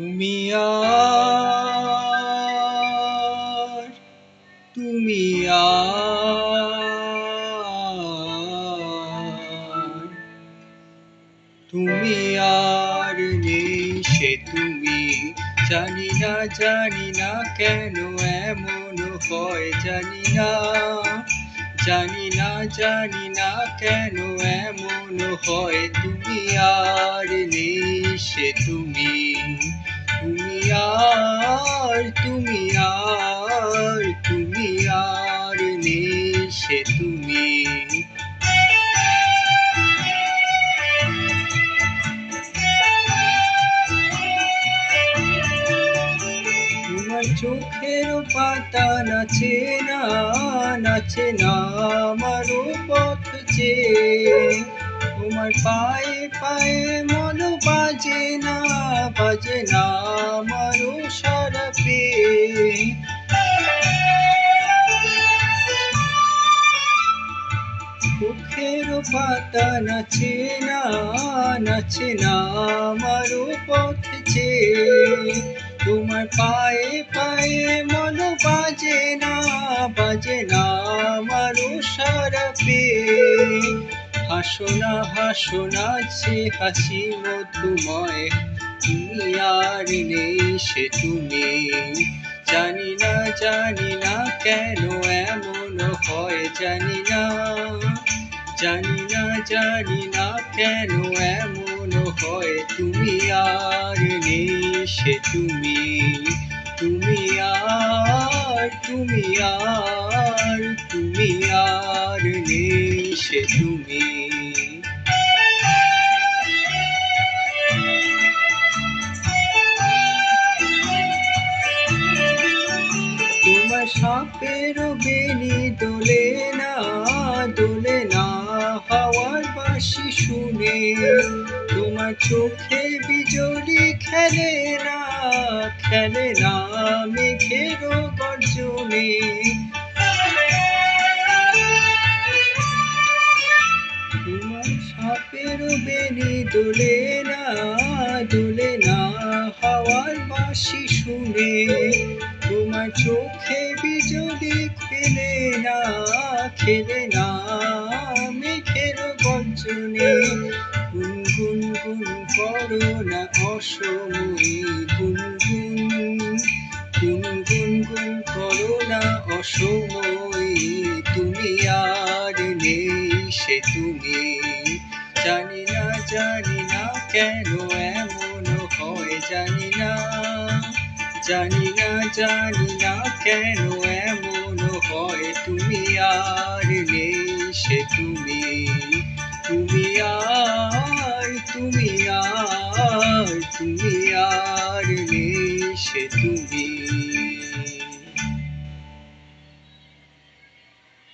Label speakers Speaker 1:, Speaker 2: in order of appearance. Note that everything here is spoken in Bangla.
Speaker 1: তুমি আর তুমি আর তুমি আর নেই সে তুমি জানি না কেন এমন হয় জানি না কেন এমন হয় তুমি আর নেই সে তুমি তুমি আর নেই সে তুমি তোমার চোখের পাতা নাচে না আমারও পথ চেয়ে তোমার পায়ে পায়ে মন বাজে না আমারও সারা পেয়ে চোখের পাতা নাচে না আমারও পথ চেয়ে তোমার পায়ে পায়ে মন বাজে না আমারও সারা পেয়ে হাসো না যে হাসি মধুময় তুমি আর নেই সে তুমি জানি না কেন এমন হয় জানি না কেন এমন হয় তুমি আর নেই সে তুমি আর নেই সে তুমি তোমার সাপের বেনি দোলে না হাওয়ার বাঁশি শুনে তোমার চোখে বিজলি খেলে না মেঘের গর্জনে তোমার সাপের বেনি দোলে না হাওয়ার বাঁশি শুনে তোমার চোখে বিজলি খেলে না মেঘের গর্জনে গুনগুন করো না অসময়ী গুনগুন করো না অসময়ী তুমি আর নেই সে তুমি জানি না কেন এমন হয় জানি না কেন এমন হয় তুমি আর নেই সে তুমি আর নেই সে তুমি